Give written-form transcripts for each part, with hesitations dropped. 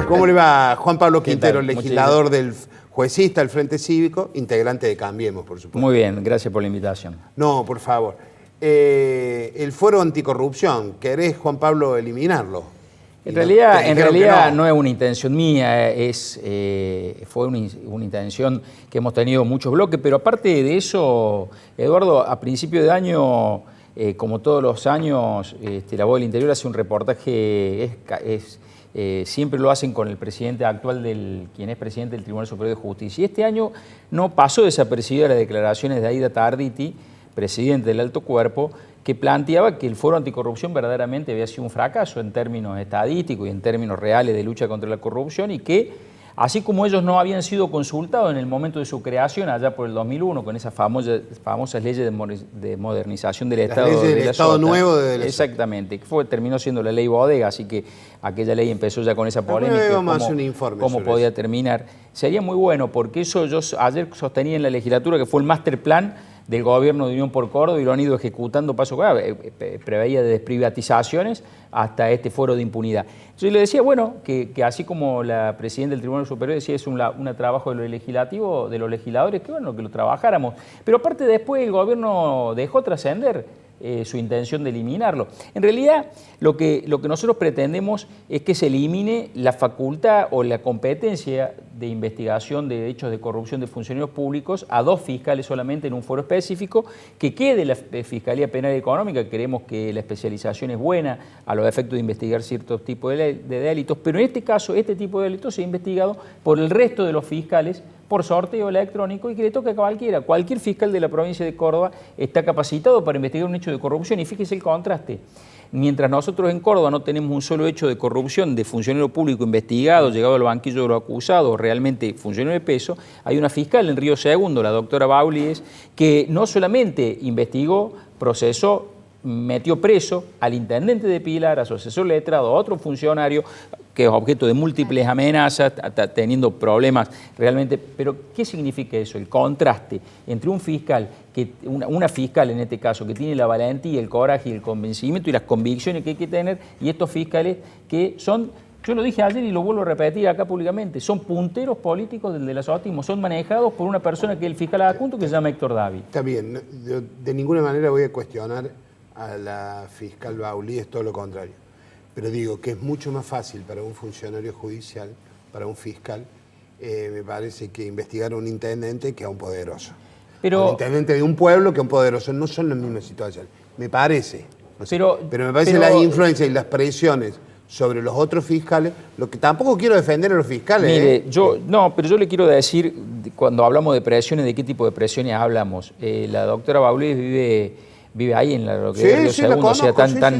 ¿Cómo le va? Juan Pablo Quintero, tal? legislador del juecista del Frente Cívico, integrante de Cambiemos, por supuesto. Muy bien, gracias por la invitación. No, por favor. El fuero anticorrupción, ¿querés, Juan Pablo, eliminarlo? En realidad no es una intención mía, fue una intención que hemos tenido muchos bloques, pero aparte de eso, Eduardo, a principio de año, como todos los años, La Voz del Interior hace un reportaje, siempre lo hacen con el presidente actual, quien es presidente del Tribunal Superior de Justicia. Y este año no pasó desapercibida las declaraciones de Aida Tarditi, presidente del Alto Cuerpo, que planteaba que el Foro Anticorrupción verdaderamente había sido un fracaso en términos estadísticos y en términos reales de lucha contra la corrupción, y que, así como ellos no habían sido consultados en el momento de su creación, allá por el 2001, con esas famosas leyes de modernización del Estado. Las leyes del Estado nuevo de la Exactamente, que terminó siendo la ley Bodega, así que aquella ley empezó ya con esa polémica. ¿Cómo podía terminar? Sería muy bueno, porque eso yo ayer sostenía en la legislatura, que fue el master plan del gobierno de Unión por Córdoba, y lo han ido ejecutando paso a paso. Preveía desde privatizaciones hasta este foro de impunidad. Yo le decía, bueno, que así como la presidenta del Tribunal Superior decía, es un trabajo de lo legislativo, de los legisladores, que bueno, que lo trabajáramos. Pero aparte, después el gobierno dejó trascender su intención de eliminarlo. En realidad, lo que nosotros pretendemos es que se elimine la facultad o la competencia de investigación de hechos de corrupción de funcionarios públicos a 2 fiscales solamente en un foro específico, que quede la Fiscalía Penal y Económica. Creemos que la especialización es buena a los efectos de investigar ciertos tipos de delitos, pero en este caso, este tipo de delitos se ha investigado por el resto de los fiscales por sorteo electrónico, y que le toca a cualquiera. Cualquier fiscal de la provincia de Córdoba está capacitado para investigar un hecho de corrupción, y fíjese el contraste. Mientras nosotros en Córdoba no tenemos un solo hecho de corrupción de funcionario público investigado, llegado al banquillo de los acusados, realmente funcionario de peso, hay una fiscal en Río Segundo, la doctora Baulies, que no solamente investigó, procesó, metió preso al intendente de Pilar, a su asesor letrado, a otro funcionario que es objeto de múltiples amenazas, teniendo problemas realmente. Pero, ¿qué significa eso? El contraste entre un fiscal, una fiscal en este caso, que tiene la valentía, el coraje y el convencimiento y las convicciones que hay que tener, y estos fiscales que son, yo lo dije ayer y lo vuelvo a repetir acá públicamente, son punteros políticos del delazotismo, son manejados por una persona que es el fiscal adjunto, que se llama Héctor David. Está bien, yo de ninguna manera voy a cuestionar a la fiscal Baulí, es todo lo contrario. Pero digo que es mucho más fácil para un funcionario judicial, para un fiscal, me parece, que investigar a un intendente que a un poderoso. A un intendente de un pueblo que a un poderoso. No son las mismas situaciones, me parece. No sé, pero me parece la influencia y las presiones sobre los otros fiscales, lo que tampoco quiero defender a los fiscales. Mire, pero yo le quiero decir, cuando hablamos de presiones, ¿de qué tipo de presiones hablamos? La doctora Baulés vive ahí en la localidad de Río Segundo, o sea,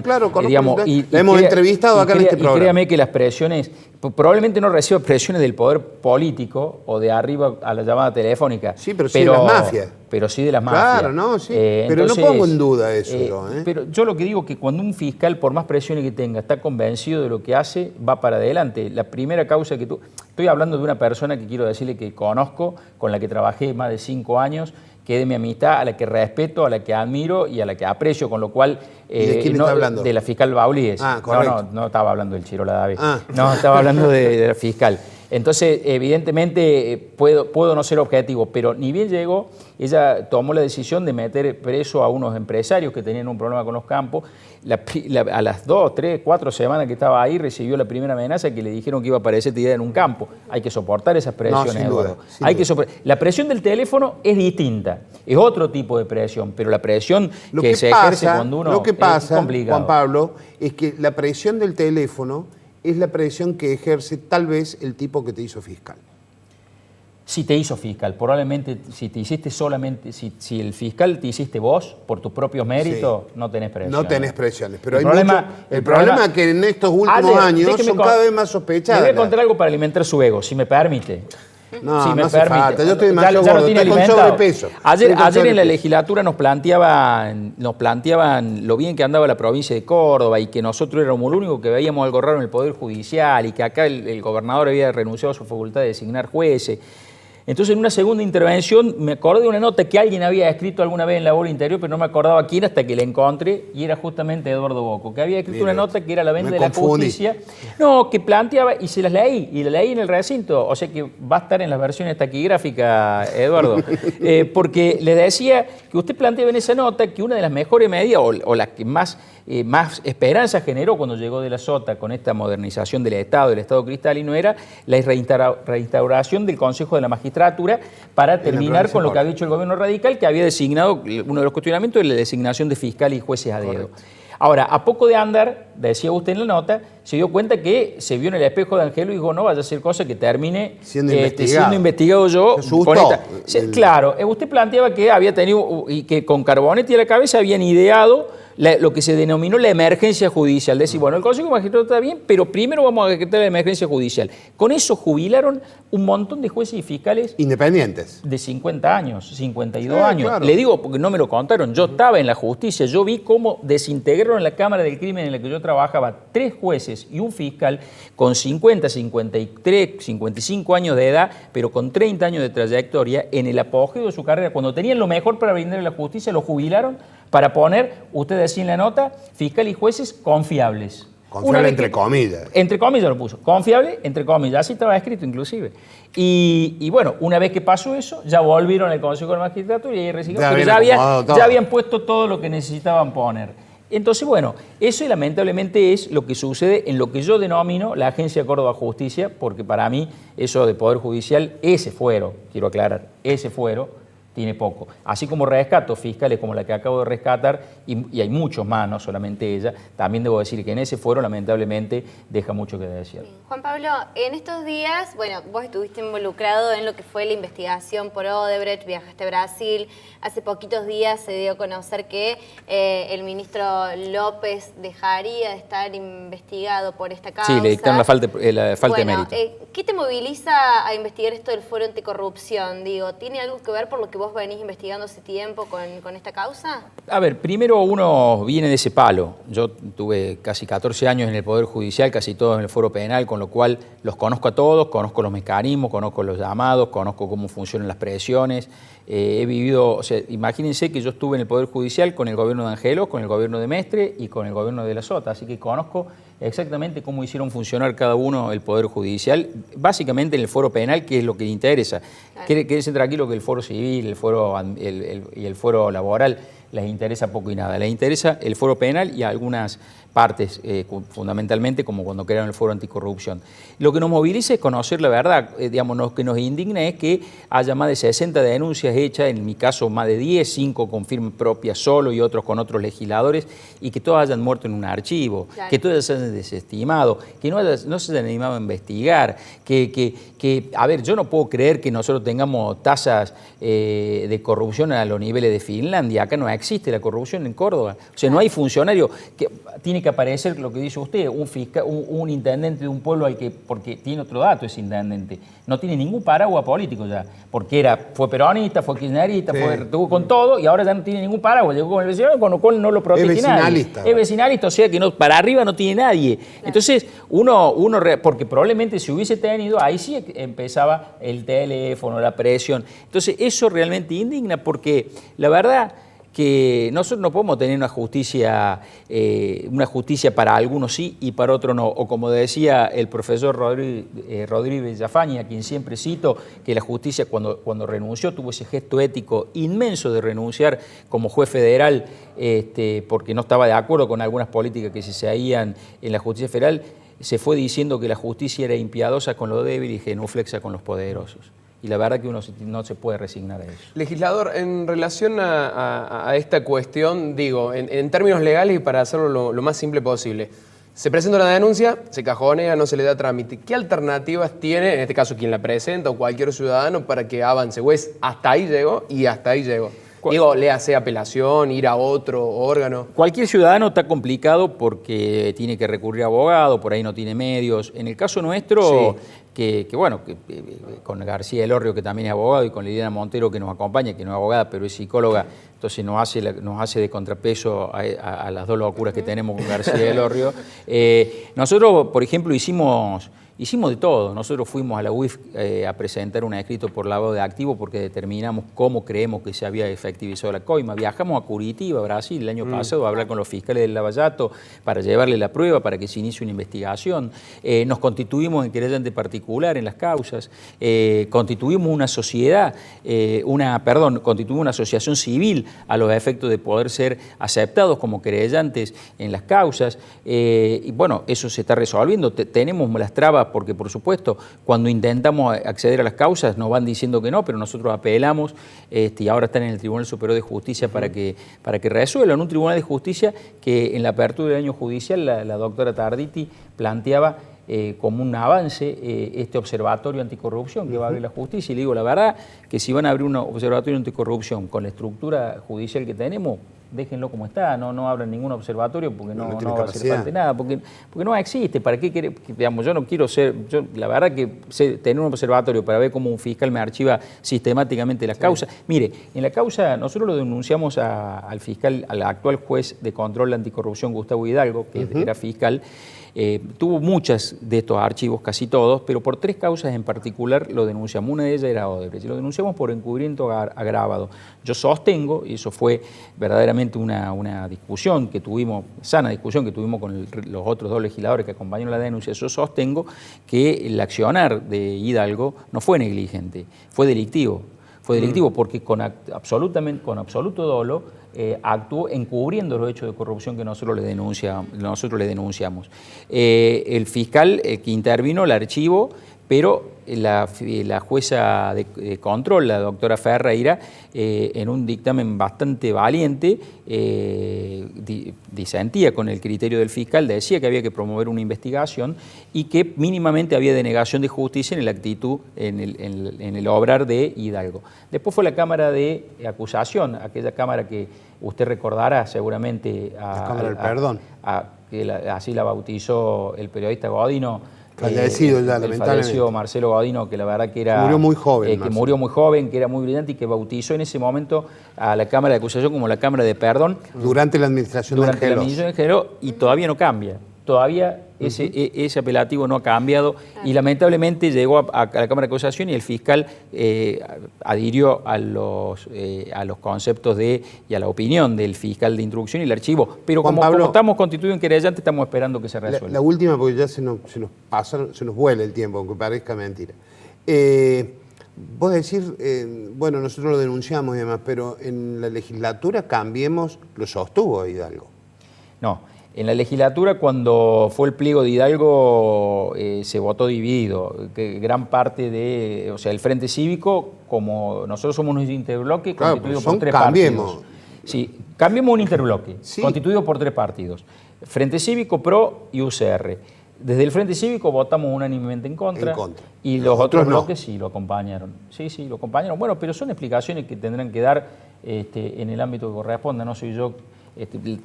claro, digamos, la hemos entrevistado acá en este programa. Y créame que las presiones, probablemente no reciba presiones del poder político o de arriba a la llamada telefónica. Sí, pero sí de las mafias. Pero sí de las mafias. Claro, no, sí. Pero entonces, no pongo en duda eso yo. Pero yo lo que digo es que cuando un fiscal, por más presiones que tenga, está convencido de lo que hace, va para adelante. La primera causa que estoy hablando de una persona que quiero decirle que conozco, con la que trabajé más de 5 años, que es de mi amistad, a la que respeto, a la que admiro y a la que aprecio, con lo cual... ¿De quién está hablando? De la fiscal Baulíes. Correcto. No estaba hablando del Chirola David. No, estaba hablando de la fiscal. Entonces, evidentemente, puedo no ser objetivo, pero ni bien llegó, ella tomó la decisión de meter preso a unos empresarios que tenían un problema con los campos. A las 2, 3, 4 semanas que estaba ahí, recibió la primera amenaza, que le dijeron que iba a aparecer tirada en un campo. Hay que soportar esas presiones, sin duda, Eduardo. La presión del teléfono es distinta, es otro tipo de presión, pero la presión que se ejerce cuando uno lo que pasa, es complicado. Juan Pablo, es que la presión del teléfono es la presión que ejerce tal vez el tipo que te hizo fiscal. Si te hizo fiscal, probablemente si te hiciste solamente, si el fiscal te hiciste vos por tus propios méritos, no tenés presiones. No tenés presiones, pero el problema es que en estos últimos años son cada vez más sospechadas. Le voy a contar algo para alimentar su ego, si me permite. No, si me hace permite. Falta. Yo estoy demasiado ya lo tiene alimentado. Con sobrepeso. Ayer en la legislatura nos planteaban lo bien que andaba la provincia de Córdoba y que nosotros éramos lo único que veíamos algo raro en el Poder Judicial y que acá el gobernador había renunciado a su facultad de designar jueces. Entonces, en una segunda intervención, me acordé de una nota que alguien había escrito alguna vez en Labor Interior, pero no me acordaba quién hasta que la encontré, y era justamente Eduardo Bocco, que había escrito una nota que era La venta de la justicia. No, que planteaba, y se las leí, y la leí en el recinto, o sea que va a estar en las versiones taquigráficas, Eduardo, porque le decía que usted planteaba en esa nota que una de las mejores medidas, o la que más esperanza generó cuando llegó de la Sota con esta modernización del Estado cristalino, era la reinstauración del Consejo de la Magistratura para terminar con lo que había hecho el gobierno radical, que había designado, uno de los cuestionamientos de la designación de fiscales y jueces a dedo. Correcto. Ahora, a poco de andar, decía usted en la nota, se dio cuenta que se vio en el espejo de Angelo y dijo, no vaya a ser cosa que termine siendo investigado yo. Con esta. Claro, usted planteaba que había tenido, y que con Carbonetti a la cabeza habían ideado lo que se denominó la emergencia judicial. Decir, bueno, el Consejo de Magistratura está bien, pero primero vamos a decretar la emergencia judicial. Con eso jubilaron un montón de jueces y fiscales independientes. De 50 años, 52 años. Claro. Le digo porque no me lo contaron. Yo estaba en la justicia, yo vi cómo desintegraron en la Cámara del Crimen en la que yo trabajaba 3 jueces y un fiscal con 50, 53, 55 años de edad, pero con 30 años de trayectoria, en el apogeo de su carrera, cuando tenían lo mejor para brindar a la justicia, lo jubilaron para poner, usted decía en la nota, fiscal y jueces confiables. Confiable entre comillas. Entre comillas lo puso. Confiable entre comillas. Así estaba escrito inclusive. Y bueno, una vez que pasó eso, ya volvieron al Consejo de la Magistratura y ahí reciclaron. Pero ya habían puesto todo lo que necesitaban poner. Entonces, bueno, eso lamentablemente es lo que sucede en lo que yo denomino la Agencia Córdoba Justicia, porque para mí eso de Poder Judicial, ese fuero, quiero aclarar, ese fuero, tiene poco. Así como rescato fiscales como la que acabo de rescatar, y hay muchos más, no solamente ella, también debo decir que en ese fuero lamentablemente deja mucho que desear. Juan Pablo, en estos días, bueno, vos estuviste involucrado en lo que fue la investigación por Odebrecht, viajaste a Brasil, hace poquitos días se dio a conocer que el ministro López dejaría de estar investigado por esta causa. Sí, le dictaron la falta de mérito. ¿Qué te moviliza a investigar esto del Foro Anticorrupción? Digo, ¿tiene algo que ver por lo que vos venís investigando hace tiempo con esta causa? A ver, primero uno viene de ese palo. Yo tuve casi 14 años en el Poder Judicial, casi todos en el Foro Penal, con lo cual los conozco a todos, conozco los mecanismos, conozco los llamados, conozco cómo funcionan las presiones. He vivido, o sea, imagínense que yo estuve en el Poder Judicial con el gobierno de Angelo, con el gobierno de Mestre y con el gobierno de la Sota, así que conozco exactamente cómo hicieron funcionar cada uno el Poder Judicial, básicamente en el Foro Penal, que es lo que le interesa. Quédense tranquilo que el Foro Civil, el Foro y el Foro Laboral les interesa poco y nada. Les interesa el Foro Penal y algunas partes, fundamentalmente, como cuando crearon el Foro Anticorrupción. Lo que nos moviliza es conocer la verdad. Digamos, lo que nos indigna es que haya más de 60 denuncias hechas, en mi caso más de 10, 5 con firma propia solo y otros con otros legisladores, y que todos hayan muerto en un archivo, claro, que todos se hayan desestimado, que no se hayan animado a investigar, a ver, yo no puedo creer que nosotros tengamos tasas de corrupción a los niveles de Finlandia. Acá no existe la corrupción en Córdoba. O sea, no hay funcionario que tiene que aparecer lo que dice usted, un intendente de un pueblo porque tiene otro dato ese intendente, no tiene ningún paraguas político ya, porque fue peronista, fue kirchnerista, estuvo con todo y ahora ya no tiene ningún paraguas, llegó con el vecinalismo, con lo cual no lo protege nadie. Es vecinalista, o sea que para arriba no tiene nadie. Claro. Entonces, porque probablemente si hubiese tenido, ahí sí empezaba el teléfono, la presión. Entonces, eso realmente indigna porque la verdad que nosotros no podemos tener una justicia para algunos sí y para otros no. O como decía el profesor Rodríguez Villafañe, a quien siempre cito, que la justicia cuando renunció tuvo ese gesto ético inmenso de renunciar como juez federal porque no estaba de acuerdo con algunas políticas que se hacían en la justicia federal. Se fue diciendo que la justicia era impiadosa con los débiles y genuflexa con los poderosos. Y la verdad que uno no se puede resignar a eso. Legislador, en relación a esta cuestión, digo, en términos legales y para hacerlo lo más simple posible, se presenta una denuncia, se cajonea, no se le da trámite. ¿Qué alternativas tiene, en este caso quien la presenta o cualquier ciudadano, para que avance? O es hasta ahí llegó y hasta ahí llegó. Digo, le hace apelación, ir a otro órgano. Cualquier ciudadano está complicado porque tiene que recurrir a abogado, por ahí no tiene medios. En el caso nuestro, sí, con García Elorrio, que también es abogado, y con Liliana Montero, que nos acompaña, que no es abogada, pero es psicóloga, entonces nos hace de contrapeso a las dos locuras que tenemos con García Elorrio. Nosotros, por ejemplo, hicimos hicimos de todo. Nosotros fuimos a la UIF a presentar un escrito por lavado de activos porque determinamos cómo creemos que se había efectivizado la coima. Viajamos a Curitiba, Brasil, el año pasado a hablar con los fiscales del Lavallato para llevarle la prueba para que se inicie una investigación. Nos constituimos en querellante particular en las causas. Constituimos una sociedad, constituimos una asociación civil a los efectos de poder ser aceptados como querellantes en las causas. Y bueno, eso se está resolviendo. Tenemos las trabas porque, por supuesto, cuando intentamos acceder a las causas nos van diciendo que no, pero nosotros apelamos y ahora están en el Tribunal Superior de Justicia para que resuelvan. Un Tribunal de Justicia que en la apertura del año judicial la doctora Tarditi planteaba como un avance este observatorio anticorrupción que va a abrir la justicia. Y le digo, la verdad, que si van a abrir un observatorio anticorrupción con la estructura judicial que tenemos, déjenlo como está, no abran ningún observatorio porque no va a hacer falta nada, porque no existe. ¿Para qué quiere? Digamos, yo no quiero ser, la verdad que tener un observatorio para ver cómo un fiscal me archiva sistemáticamente las causas. Mire, en la causa nosotros lo denunciamos al fiscal, al actual juez de control anticorrupción, Gustavo Hidalgo, que era fiscal. Tuvo muchas de estos archivos, casi todos, pero por 3 causas en particular lo denunciamos. Una de ellas era Odebrecht. Lo denunciamos por encubrimiento agravado. Yo sostengo, y eso fue verdaderamente una discusión que tuvimos, sana discusión que tuvimos con los otros 2 legisladores que acompañaron la denuncia, yo sostengo que el accionar de Hidalgo no fue negligente, fue delictivo. Fue delictivo porque con absoluto dolo actuó encubriendo los hechos de corrupción que nosotros le denunciamos. El fiscal que intervino el archivo, pero la jueza de control, la doctora Ferreira, en un dictamen bastante valiente, disentía con el criterio del fiscal, decía que había que promover una investigación y que mínimamente había denegación de justicia en la actitud, en el obrar de Hidalgo. Después fue la Cámara de Acusación, aquella Cámara que usted recordará seguramente. La Cámara del Perdón. Así la bautizó el periodista Godino. Fallecido ya, lamentablemente. Fallecido Marcelo Godino, que la verdad que era... Murió muy joven. Que murió muy joven, que era muy brillante y que bautizó en ese momento a la Cámara de Acusación como la Cámara de Perdón. Durante la administración de Angelos. Y todavía no cambia. Todavía ese apelativo no ha cambiado y lamentablemente llegó a la Cámara de Acusación y el fiscal adhirió a los conceptos y a la opinión del fiscal de instrucción y el archivo. Pero como estamos constituidos en querellante, estamos esperando que se resuelva. La última, porque ya se nos vuela el tiempo, aunque parezca mentira. Vos decís, bueno, nosotros lo denunciamos y demás, pero en la legislatura Cambiemos lo sostuvo Hidalgo. No. En la legislatura, cuando fue el pliego de Hidalgo, se votó dividido. Que gran parte el Frente Cívico, como nosotros somos un interbloque, constituido por 3 partidos. Sí, Cambiemos un interbloque, constituido por 3 partidos. Frente Cívico, PRO y UCR. Desde el Frente Cívico votamos unánimemente en contra. Y los otros bloques sí lo acompañaron. Sí, lo acompañaron. Bueno, pero son explicaciones que tendrán que dar en el ámbito que corresponda. No soy yo...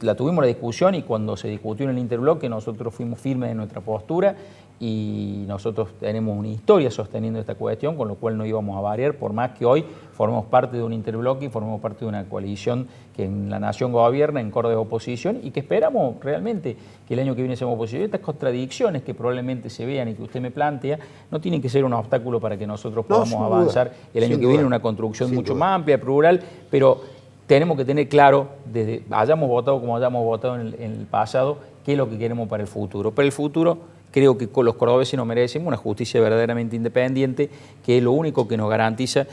la tuvimos la discusión y cuando se discutió en el interbloque nosotros fuimos firmes en nuestra postura y nosotros tenemos una historia sosteniendo esta cuestión, con lo cual no íbamos a variar, por más que hoy formemos parte de un interbloque y formemos parte de una coalición que en la nación gobierna, en Córdoba es oposición y que esperamos realmente que el año que viene seamos oposición. Estas contradicciones que probablemente se vean y que usted me plantea no tienen que ser un obstáculo para que nosotros podamos avanzar el año que viene en una construcción mucho más amplia, plural, pero tenemos que tener claro, desde hayamos votado como hayamos votado en el pasado, qué es lo que queremos para el futuro. Para el futuro, creo que los cordobeses nos merecemos una justicia verdaderamente independiente, que es lo único que nos garantiza,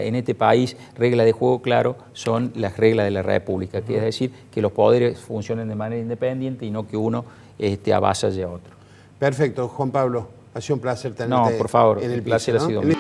en este país, reglas de juego claro, son las reglas de la República, que es decir, que los poderes funcionen de manera independiente y no que uno avasalle a otro. Perfecto, Juan Pablo, ha sido un placer tenerte. No, por favor, el placer ha sido mío.